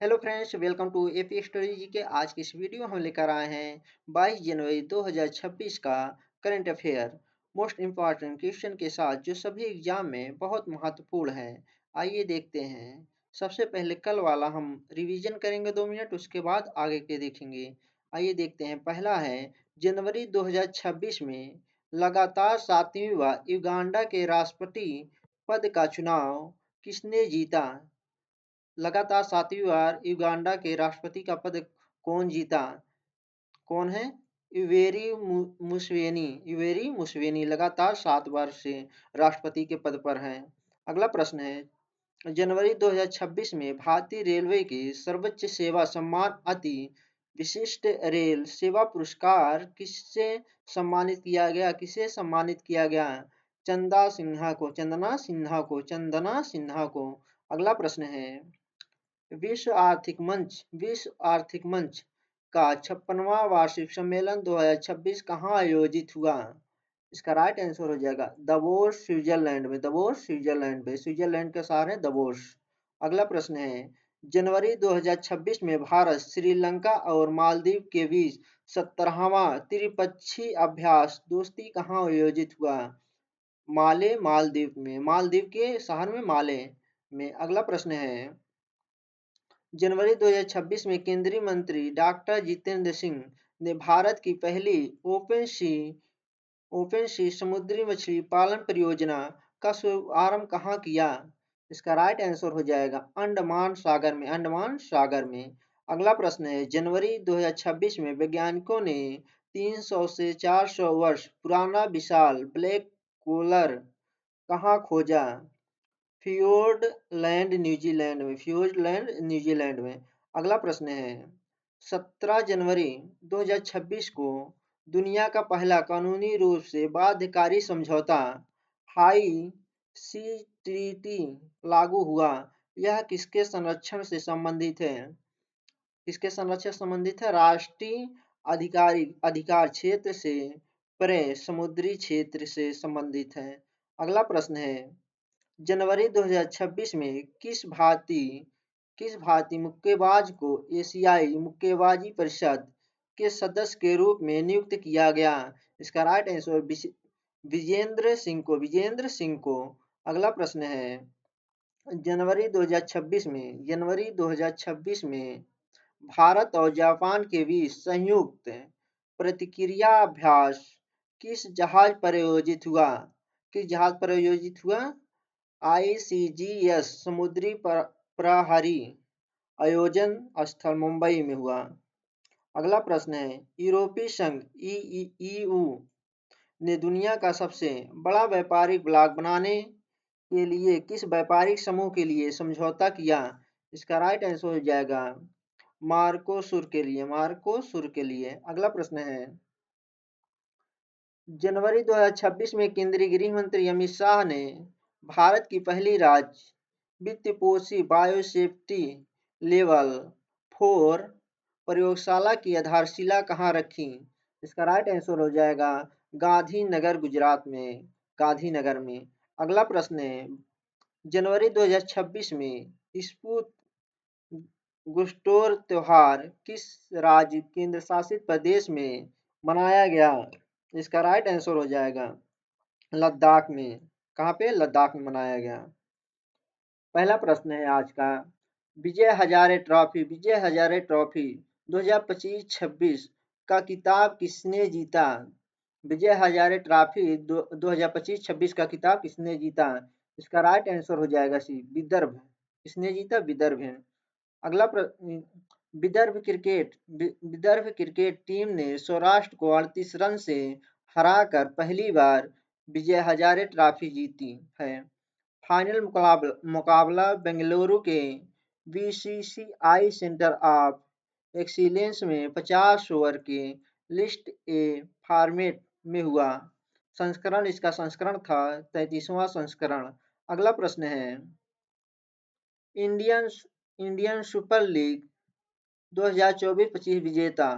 Hello friends, welcome to AP story G K. आज की इस वीडियो में हम लेकर आए हैं 22 जनवरी 2026 का current affair most important question के साथ, जो सभी एग्जाम में बहुत महत्वपूर्ण है। आइए देखते हैं। सबसे पहले कल वाला हम रिवीजन करेंगे 2 मिनट, उसके बाद आगे के देखेंगे। आइए देखते हैं। पहला है, जनवरी 2026 में लगातार 7वीं बार युगांडा के राष्ट्रपति पद का चुनाव किसने जीता? लगातार 7वीं बार युगांडा के राष्ट्रपति का पद कौन जीता? कौन है? युवेरी मुसेवेनी लगातार 7 बार से राष्ट्रपति के पद पर हैं। अगला प्रश्न है, जनवरी 2026 में भारतीय रेलवे के सर्वोच्च सेवा सम्मान अति विशिष्ट रेल सेवा पुरस्कार किससे सम्मानित किया गया? किसे सम्मानित किया गया? चंदना सिन्हा को। अगला प्रश्न है, विश्व आर्थिक मंच का 56वां वार्षिक सम्मेलन 2026 कहाँ आयोजित हुआ? इसका राइट आंसर हो जाएगा दावोस, स्विट्जरलैंड में। स्विट्जरलैंड का शहर है दावोस। अगला प्रश्न है, जनवरी 2026 में भारत, श्रीलंका और मालदीव के बीच 17वां त्रिपक्षीय अभ्यास दोस्ती कहाँ आयोजित हुआ? मालदीव के शहर में माले में। अगला प्रश्न है, जनवरी 2026 में केंद्रीय मंत्री डॉक्टर जितेंद्र सिंह ने भारत की पहली ओपन सी समुद्री मछली पालन परियोजना का शुभारंभ कहाँ किया? इसका राइट आंसर हो जाएगा अंडमान सागर में। अगला प्रश्न है, जनवरी 2026 में वैज्ञानिकों ने 300 से 400 वर्ष पुराना विशाल ब्लैक कोलर कहाँ खोजा? न्यूजीलैंड में। अगला प्रश्न है, 17 जनवरी 2026 को दुनिया का पहला कानूनी रूप से बाध्यकारी समझौता हाई सी ट्रीटी लागू हुआ। यह किसके संरक्षण से संबंधित है? राष्ट्रीय अधिकार क्षेत्र से परे समुद्री क्षेत्र से संबंधित है। अगला प्रश्न है, जनवरी 2026 में किस भारतीय मुक्केबाज को एशियाई मुक्केबाजी परिषद के सदस्य के रूप में नियुक्त किया गया? इसका राइट आंसर विजेंद्र सिंह को। अगला प्रश्न है, जनवरी 2026 में भारत और जापान के बीच संयुक्त प्रतिक्रिया अभ्यास किस जहाज पर आयोजित हुआ? आईसीजीएस समुद्री प्रहरी आयोजन स्थल मुंबई में हुआ। अगला प्रश्न है, यूरोपीय संघ ईयू ने दुनिया का सबसे बड़ा व्यापारिक ब्लॉक बनाने के लिए किस व्यापारिक समूह के लिए समझौता किया? इसका राइट आंसर हो जाएगा मार्कोसुर के लिए। अगला प्रश्न है, जनवरी 2026 में केंद्रीय गृह मंत्री अमित शाह ने भारत की पहली राज्य वित्तपोषी बायोसेफ्टी लेवल 4 प्रयोगशाला की आधारशिला कहाँ रखी? इसका राइट आंसर हो जाएगा गांधीनगर, गुजरात में। अगला प्रश्न है, जनवरी 2026 में स्पुत गुस्टोर त्योहार किस राज्य केंद्र शासित प्रदेश में मनाया गया? इसका राइट आंसर हो जाएगा लद्दाख में। कहाँ पे? लद्दाख में मनाया गया। पहला प्रश्न है आज का, विजय हजारे ट्रॉफी 2025-26 का खिताब किसने जीता? विजय हजारे ट्रॉफी 2025-26 का खिताब किसने जीता? इसका राइट आंसर हो जाएगा सी, विदर्भ। किसने जीता? विदर्भ है। अगला विदर्भ क्रिकेट टीम ने सौराष्ट्र को 38 रन से हराकर पहली बार विजय हजारे ट्रॉफी जीती है। फाइनल मुकाबला बेंगलुरु के बीसीसीआई सेंटर ऑफ एक्सीलेंस में 50 ओवर के लिस्ट ए फॉर्मेट में हुआ। इसका संस्करण था 33वां संस्करण। अगला प्रश्न है, इंडियन इंडियन सुपर लीग 2024-25 विजेता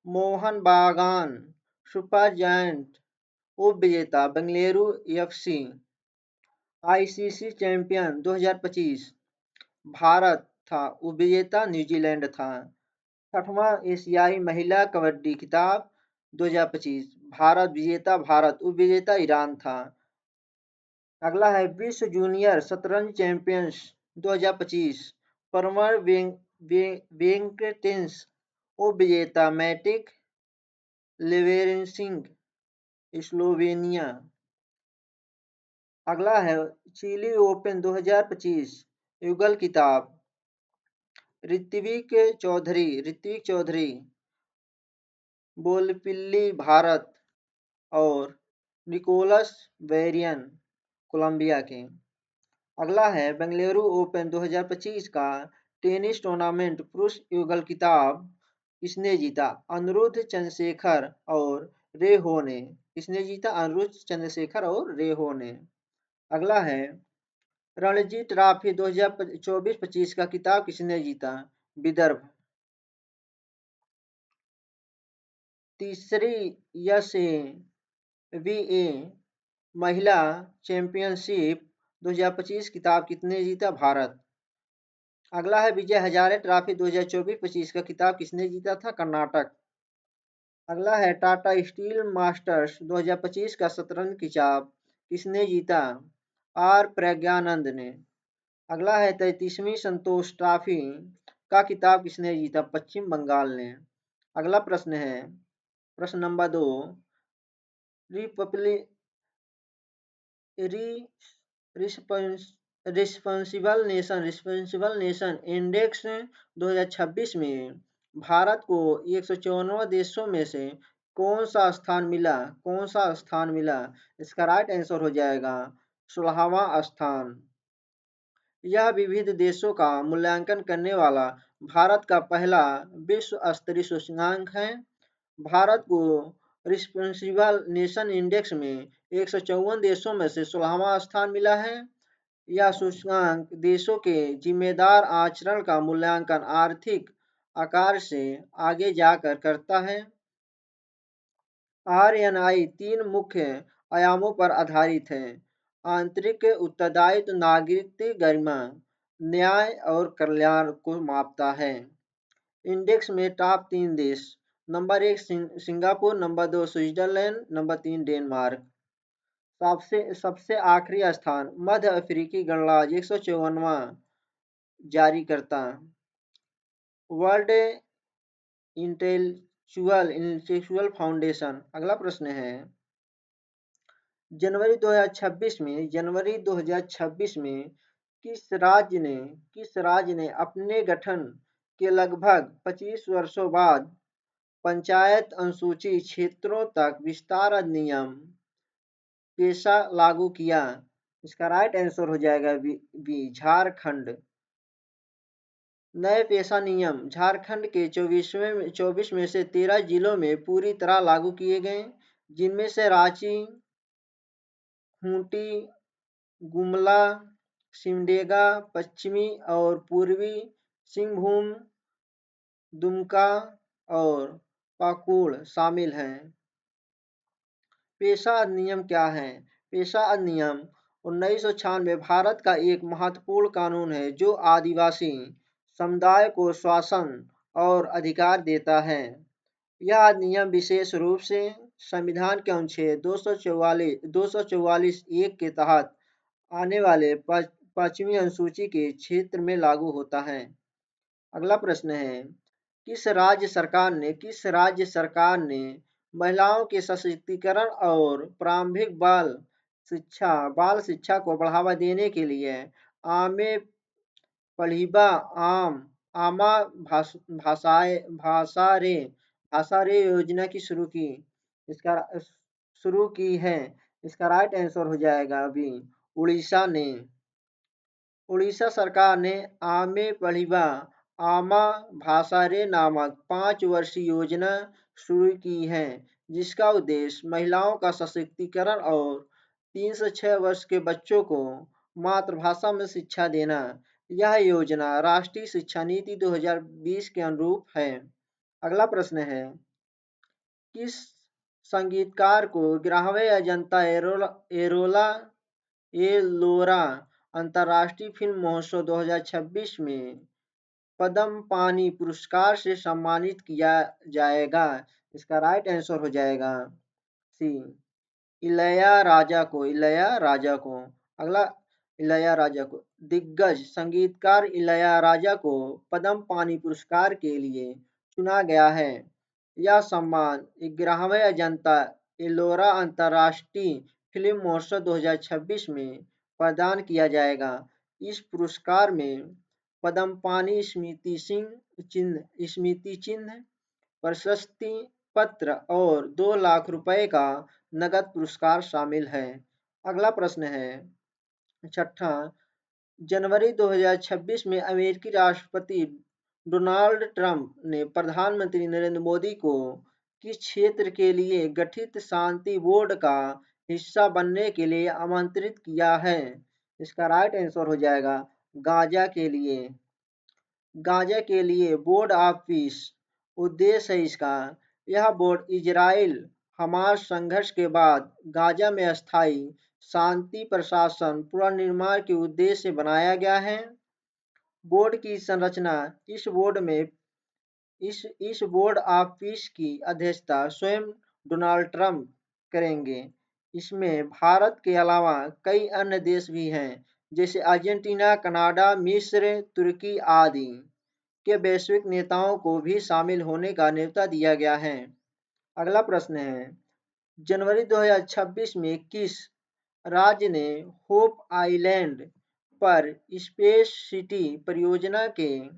मोहन बागान सुपर जायंट उप विजेता Bengaluru FC, ICC champion 2025 Bharat था, उपविजेता न्यूजीलैंड था। 6वां एशियाई महिला कबड्डी खिताब 2025, भारत विजेता, भारत उपविजेता ईरान था। अगला है विश्व जूनियर शतरंज चैंपियंस 2025, परमर वेंकटेश उपविजेता, मैटिक लेवेरिसिंग, स्लोवेनिया। अगला है चिली ओपन 2025 युगल किताब, ऋत्विक चौधरी बोलपिल्ली, भारत, और निकोलस वेरियन, कोलंबिया के। अगला है बेंगलुरु ओपन 2025 का टेनिस टूर्नामेंट पुरुष युगल किताब किसने जीता? अनिरुद्ध चंद्रशेखर और रेहो ने। किसने जीता? अनिरुद्ध चंद्रशेखर और रेहो ने। अगला है रणजी ट्रॉफी 2024-25 का खिताब किसने जीता? विदर्भ। तीसरी एसएवीए महिला चैंपियनशिप 2025 खिताब किसने जीता? भारत। अगला है विजय हजारे ट्रॉफी 2024-25 का खिताब किसने जीता था? कर्नाटक। अगला है टाटा स्टील मास्टर्स 2025 का शतरंज खिताब किसने जीता? आर प्रज्ञानंद ने। अगला है 33वीं संतोष ट्रॉफी का खिताब किसने जीता? पश्चिम बंगाल ने। अगला प्रश्न है प्रश्न number 2, Republic responsible nation index 2026 में भारत को 154 देशों में से कौन सा स्थान मिला? इसका राइट आंसर हो जाएगा 16वां स्थान। यह विविध देशों का मूल्यांकन करने वाला भारत का पहला विश्व स्तरीय सूचकांक है। भारत को रिस्पॉन्सिबल नेशन इंडेक्स में 154 देशों में से 16वां स्थान मिला है। यह सूचकांक देशों के जिम्मेदार आचरण का मूल्यांकन आर्थिक आकार से आगे जाकर करता है। आरएनआई 3 मुख्य आयामों पर आधारित है: आंतरिक उत्तरदायित्व, नागरिक गरिमा, न्याय और कल्याण को मापता है। इंडेक्स में टॉप 3 देश: number 1 Singapore, number 2 Switzerland, number 3 Denmark. सबसे आखिरी स्थान मध्य अफ्रीकी गणराज्य 154वां जारीकर्ता। World intellectual foundation. अगला प्रश्न है जनवरी 2026 में किस राज्य ने अपने गठन के लगभग 25 वर्षों बाद पंचायत अनुसूचित क्षेत्रों तक विस्तार अधिनियम पेशा लागू किया? इसका राइट आंसर हो जाएगा बी, झारखंड। नए पेशा नियम झारखंड के 24 में से 13 जिलों में पूरी तरह लागू किए गए, जिनमें से रांची, खूंटी, गुमला, सिमडेगा, पश्चिमी और पूर्वी सिंहभूम, दुमका और पाकुड़ शामिल हैं। पेशा अधिनियम क्या है? पेशा अधिनियम 1996 भारत का एक महत्वपूर्ण कानून है जो आदिवासी समुदाय को शासन और अधिकार देता है। यह अधिनियम विशेष रूप से संविधान के अनुच्छेद 244(1) के तहत आने वाले पश्चिमी अनुसूची के क्षेत्र में लागू होता है। अगला प्रश्न है किस राज्य सरकार ने महिलाओं के सशक्तिकरण और प्रारंभिक बाल शिक्षा को बढ़ावा देने के लिए आमे पढ़िबा आमा भाषारे योजना की शुरू की है? इसका राइट आंसर हो जाएगा अभी उड़ीसा ने। उड़ीसा सरकार ने आमे पढ़िबा आमा भाषारे नामक 5 वर्षीय योजना शुरू की है, जिसका उद्देश्य महिलाओं का सशक्तिकरण और 3 से 6 वर्ष के बच्चों को मातृभाषा में शिक्षा देना। यह योजना राष्ट्रीय शिक्षा नीति 2020 के अनुरूप है। अगला प्रश्न है किस संगीतकार को 11वें अजंता एलोरा अंतर्राष्ट्रीय फिल्म महोत्सव 2026 में पद्म पानी पुरस्कार से सम्मानित किया जाएगा? इसका राइट आंसर हो जाएगा सी, इलैया राजा को। अगला, इलैया राजा को, दिग्गज संगीतकार इलैया राजा को पद्म पानी पुरस्कार के लिए चुना गया है। यह सम्मान 11वें अजंता एलोरा अंतर्राष्ट्रीय फिल्म महोत्सव 2026 में प्रदान किया जाएगा। इस पुरस्कार में पद्म पानी स्मृति चिन्ह, प्रशस्ति पत्र और 2 लाख रुपए का नगद पुरस्कार शामिल है। अगला प्रश्न है छठा, जनवरी 2026 में अमेरिकी राष्ट्रपति डोनाल्ड ट्रंप ने प्रधानमंत्री नरेंद्र मोदी को किस क्षेत्र के लिए गठित शांति बोर्ड का हिस्सा बनने के लिए आमंत्रित किया है? इसका राइट आंसर हो जाएगा गाजा के लिए। गाजा के लिए बोर्ड ऑफ पीस। उद्देश्य है इसका, यह बोर्ड इजराइल हमास संघर्ष के बाद गाजा में अस्थायी शांति प्रशासन पुनर्निर्माण के उद्देश्य से बनाया गया है। बोर्ड की संरचना, इस बोर्ड ऑफ पीस की अध्यक्षता स्वयं डोनाल्ड ट्रंप करेंगे। इसमें भारत के अलावा कई अन्य देश भी हैं, जैसे अर्जेंटीना, कनाडा, मिस्र, तुर्की आदि के वैश्विक नेताओं को भी शामिल होने का न्योता दिया गया है। अगला प्रश्न है, जनवरी 2026 में किस राज्य ने होप आइलैंड पर स्पेस सिटी परियोजना के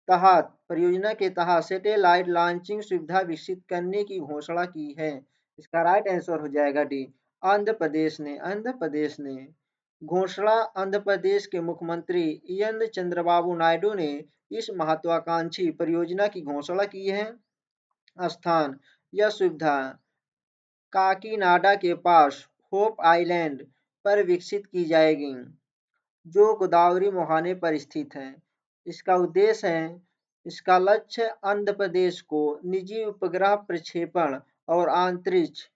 तहत सैटेलाइट लॉन्चिंग सुविधा विकसित करने की घोषणा की है? इसका राइट आंसर हो जाएगा डी, आंध्र प्रदेश ने घोषणा। आंध्र प्रदेश के मुख्यमंत्री एन चंद्रबाबू नायडू ने इस महत्वाकांक्षी परियोजना की घोषणा की है। स्थान, यह सुविधा काकीनाडा के पास होप आइलैंड पर विकसित की जाएगी, जो गोदावरी मुहाने पर स्थित है। इसका लक्ष्य आंध्र प्रदेश को निजी उपग्रह प्रक्षेपण और अंतरिक्ष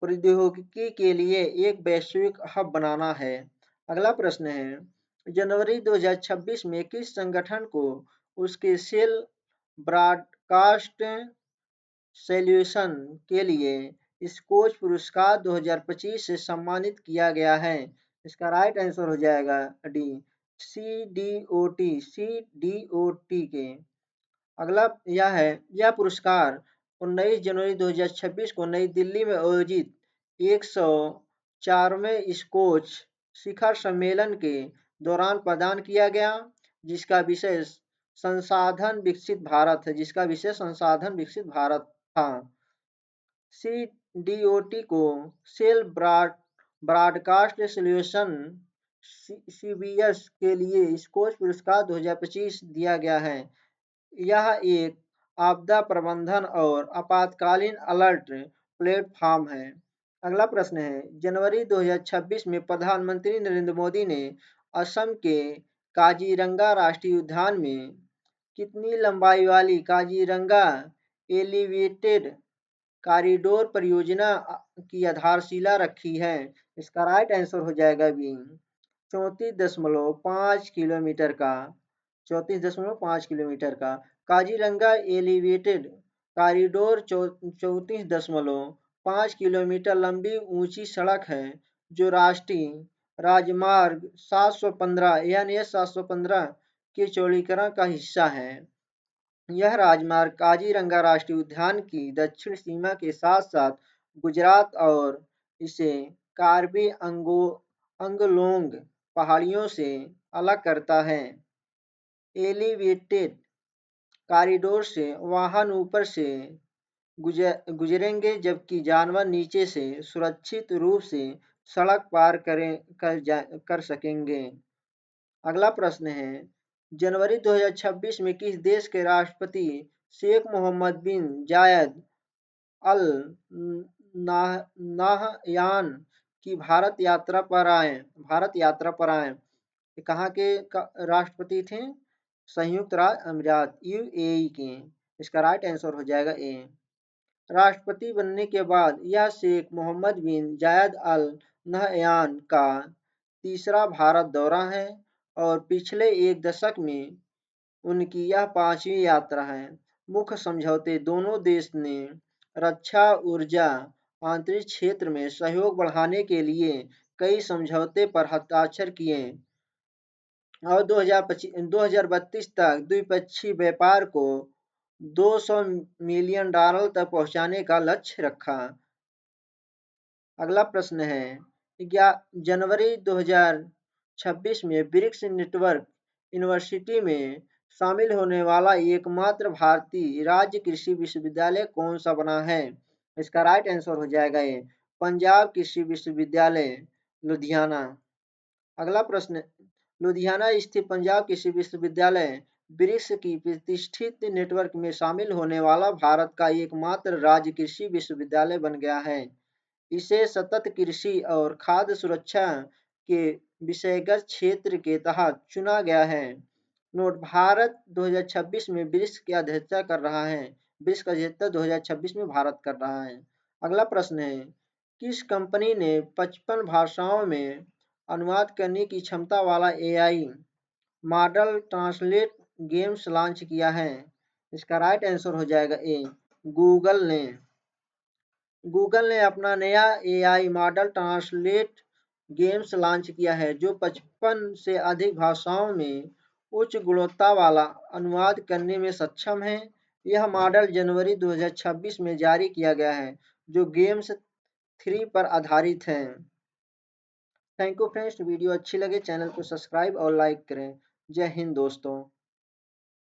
प्रौद्योगिकी के लिए एक वैश्विक हब बनाना है। अगला प्रश्न है, जनवरी 2026 में किस संगठन को उसके सेल ब्रॉडकास्ट सॉल्यूशन के लिए स्कोच पुरस्कार 2025 से सम्मानित किया गया है? इसका राइट आंसर हो जाएगा डी, CDOT के। अगला यह पुरस्कार 19 जनवरी 2026 को नई दिल्ली में आयोजित 104वें स्कोच शिखर सम्मेलन के दौरान प्रदान किया गया, जिसका विषय संसाधन विकसित भारत था। CDOT को सेल ब्रॉडकास्ट सॉल्यूशन CBS के लिए स्कोच पुरस्कार 2025 दिया गया है। यह एक आपदा प्रबंधन और आपातकालीन अलर्ट प्लेटफॉर्म है। अगला प्रश्न है, जनवरी 2026 में प्रधानमंत्री नरेंद्र मोदी ने असम के काजीरंगा राष्ट्रीय उद्यान में कितनी लंबाई वाली काजीरंगा एलिवेटेड कॉरिडोर परियोजना की आधारशिला रखी है? इसका राइट आंसर हो जाएगा बी, 34.5 किलोमीटर का काजीरंगा एलिवेटेड कॉरिडोर 34.5 किलोमीटर लंबी ऊंची सड़क है, जो राष्ट्रीय राजमार्ग 715 यानी S715 के चौड़ीकरण का हिस्सा है। यह राजमार्ग काजीरंगा राष्ट्रीय उद्यान की दक्षिण सीमा के साथ-साथ गुजरात और इसे कार्बी अंगलोंग पहाड़ियों से अलग करता है। एलिवेटेड कॉरिडोर से वाहन ऊपर से गुजरेंगे, जबकि जानवर नीचे से सुरक्षित रूप से सड़क पार कर सकेंगे। अगला प्रश्न है, जनवरी 2026 में किस देश के राष्ट्रपति शेख मोहम्मद बिन जायद अल नाहयान की भारत यात्रा पर आए? कहाँ के राष्ट्रपति थे? संयुक्त राज्य अमीरात UAE के। इसका राइट आंसर हो जाएगा ए। राष्ट्रपति बनने के बाद यह शेख मोहम्मद बिन जायद अल नहयान का तीसरा भारत दौरा है और पिछले एक दशक में उनकी यह 5वीं यात्रा है। मुख्य समझौते दोनों देश ने रक्षा, ऊर्जा, अंतरिक्ष क्षेत्र में सहयोग बढ़ाने के लिए कई समझौते पर हस्ताक्षर किए और 2032 तक द्विपक्षीय व्यापार को 200 मिलियन डॉलर तक पहुंचाने का लक्ष्य रखा। अगला प्रश्न है, जनवरी 2026 में ब्रिक्स नेटवर्क यूनिवर्सिटी में शामिल होने वाला एकमात्र भारतीय राज्य कृषि विश्वविद्यालय कौन सा बना है? इसका राइट आंसर हो जाएगा ये पंजाब कृषि विश्वविद्यालय लुधियाना। अगला प्रश्न, लुधियाना स्थित पंजाब कृषि विश्वविद्यालय ब्रिक्स की प्रतिष्ठित नेटवर्क में शामिल होने वाला भारत का एकमात्र राज्य कृषि विश्वविद्यालय बन गया है। इसे सतत कृषि और खाद्य सुरक्षा के विषयगत क्षेत्र के तहत चुना गया है। नोट, भारत 2026 में ब्रिक्स की अध्यक्षता कर रहा है। ब्रिक्स का अध्यक्षता 2026 में भारत कर रहा है। अगला प्रश्न है, किस कंपनी ने 55 भाषाओं में अनुवाद करने की क्षमता वाला AI model translate games launch किया है? इसका राइट आंसर हो जाएगा ए, गूगल ने। गूगल ने अपना नया AI model translate games launch किया है जो 55 से अधिक भाषाओं में उच्च गुणवत्ता वाला अनुवाद करने में सक्षम है। यह मॉडल जनवरी 2026 में जारी किया गया है जो गेम्स 3 पर आधारित है। थैंक यू फ्रेंड्स, वीडियो अच्छी लगे चैनल को सब्सक्राइब और लाइक करें। जय हिंद दोस्तों।